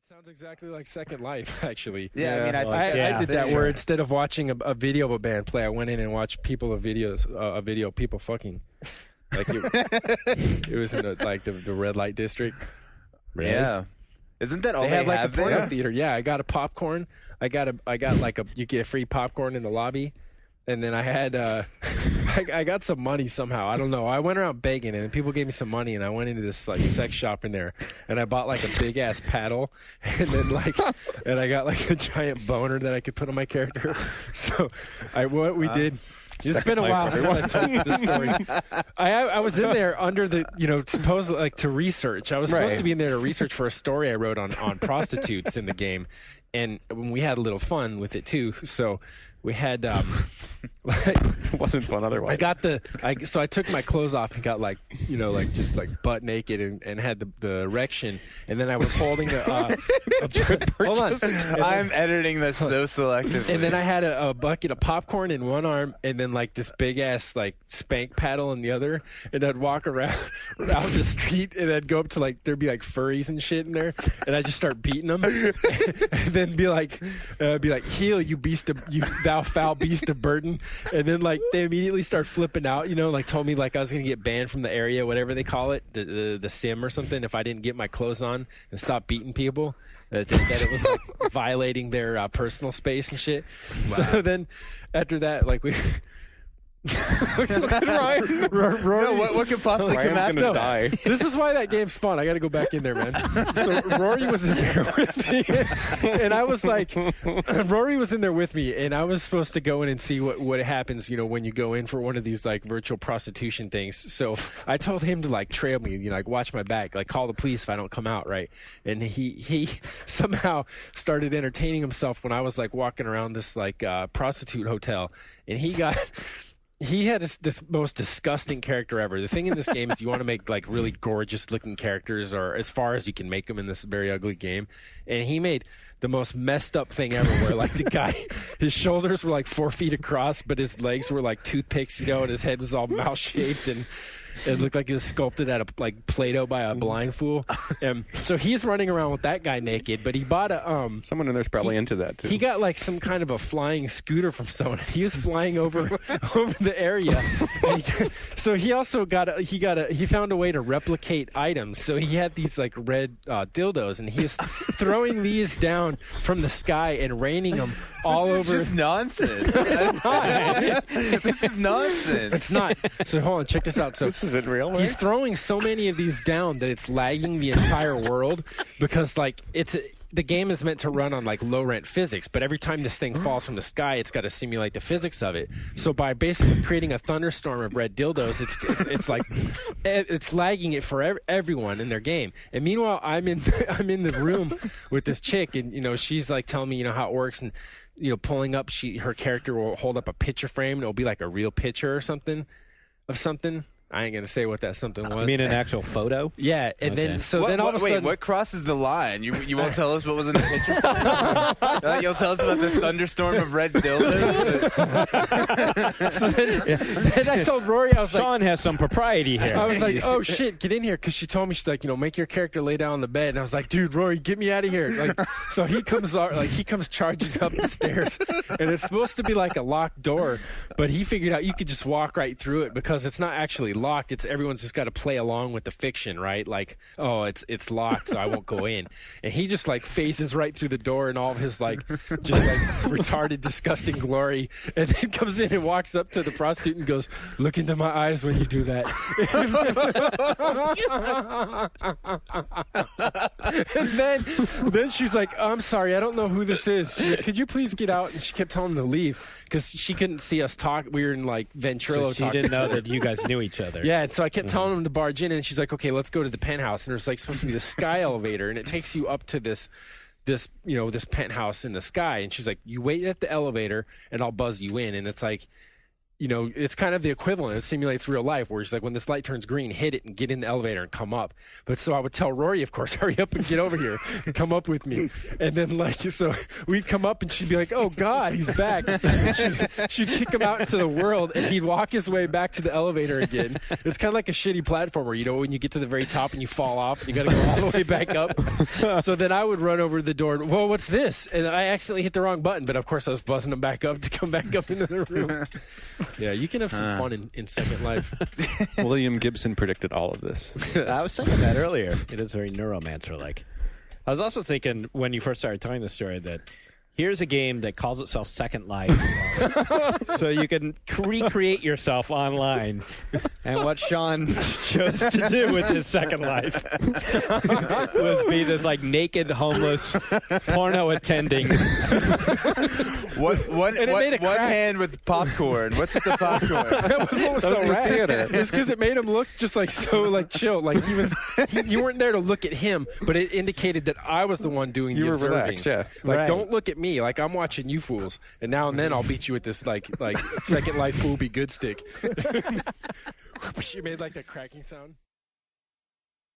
sounds exactly like Second Life, actually. Yeah, I mean, I did that where instead of watching a video of a band play, I went in and watched a video of people fucking. Like it was in the red light district. Really? Yeah. Isn't that all they had like have a porno there? theater? Yeah, I got a popcorn. I got you get free popcorn in the lobby, and then I had I got some money somehow. I don't know. I went around begging, and people gave me some money, and I went into this like sex shop in there, and I bought like a big ass paddle, and then and I got like a giant boner that I could put on my character. So what we did. It's been a while since I told you this story. I was in there under the, supposedly like to research. I was supposed to be in there to research for a story I wrote on prostitutes in the game. And we had a little fun with it too. So we had, it wasn't fun otherwise. So I took my clothes off and got just butt naked and had the erection. And then I was holding hold on. I'm editing this so selectively. And then I had a bucket of popcorn in one arm and then like this big ass like spank paddle in the other. And I'd walk around out the street and I'd go up to there'd be like furries and shit in there. And I'd just start beating them. And then be like, heal, you thou foul beast of burden. And then they immediately start flipping out, told me I was going to get banned from the area, whatever they call it, the sim or something, if I didn't get my clothes on and stop beating people. That it was violating their personal space and shit. Wow. So then after that, we... Look at Ryan. Rory, what could possibly come after? Gonna die. This is why that game's fun. I got to go back in there, man. So Rory was in there with me, and I was Rory was in there with me, and I was supposed to go in and see what happens, when you go in for one of these virtual prostitution things. So I told him to trail me, watch my back, call the police if I don't come out, right? And he somehow started entertaining himself when I was walking around this prostitute hotel, and he had this most disgusting character ever. The thing in this game is you want to make really gorgeous looking characters, or as far as you can make them in this very ugly game. And he made the most messed up thing ever where the guy, his shoulders were 4 feet across, but his legs were like toothpicks, and his head was all mouse shaped and it looked like it was sculpted out of Play-Doh by a blind fool. And so he's running around with that guy naked, but he bought a someone in there's probably into that too. He got some kind of a flying scooter from someone. He was flying over the area. So he also he found a way to replicate items. So he had these red dildos, and he was throwing these down from the sky and raining them all over. This is just nonsense. It's not. This is nonsense. It's not. So hold on, check this out. So this isn't real. He's throwing so many of these down that it's lagging the entire world because the game is meant to run on low rent physics, but every time this thing falls from the sky, it's got to simulate the physics of it. So by basically creating a thunderstorm of red dildos, it's lagging it for everyone in their game. And meanwhile, I'm in the room with this chick, and she's telling me how it works, and pulling up, her character will hold up a picture frame, and it'll be a real picture or something of something. I ain't gonna say what that something was. You mean an actual photo? Yeah, and then all of a sudden, what crosses the line? You won't tell us what was in the picture? You'll tell us about the thunderstorm of red dildos. So then I told Rory, I was Sean has some propriety here. I was oh shit, get in here, because she told me, she's make your character lay down on the bed, and I was dude, Rory, get me out of here. So he comes charging up the stairs, and it's supposed to be a locked door, but he figured out you could just walk right through it because it's not actually locked. It's everyone's just got to play along with the fiction, right? It's locked, so I won't go in. And he just phases right through the door in all of his retarded, disgusting glory, and then comes in and walks up to the prostitute and goes, "Look into my eyes when you do that." And then she's "I'm sorry, I don't know who this is. Could you please get out?" And she kept telling him to leave because she couldn't see us talk. We were in Ventrilo. So she didn't know that you guys knew each other. Yeah, and so I kept telling him to barge in, and she's "Okay, let's go to the penthouse." And there's supposed to be the sky elevator, and it takes you up to this penthouse in the sky. And she's "You wait at the elevator, and I'll buzz you in." And it's it's kind of the equivalent. It simulates real life, where it's like when this light turns green, hit it and get in the elevator and come up. But so I would tell Rory, of course, hurry up and get over here and come up with me. And then so we'd come up and she'd be like, oh God, he's back. And she'd kick him out into the world and he'd walk his way back to the elevator again. It's kind of like a shitty platformer, when you get to the very top and you fall off and you got to go all the way back up. So then I would run over to the door and, whoa, what's this? And I accidentally hit the wrong button, but of course I was buzzing him back up to come back up into the room. Yeah, you can have some fun in Second Life. William Gibson predicted all of this. I was thinking that earlier. It is very Neuromancer-like. I was also thinking when you first started telling the story that here's a game that calls itself Second Life. So you can recreate yourself online. And what Sean chose to do with his Second Life was be this naked, homeless, porno attending. One hand with popcorn. What's with the popcorn? That was what was so rad. It's because it made him look just so chill. Like you weren't there to look at him, but it indicated that I was the one doing the observing. Relaxed, yeah. Don't look at me. Like I'm watching you fools, and now and then I'll beat you with this like Second Life fool be good stick. She made that cracking sound.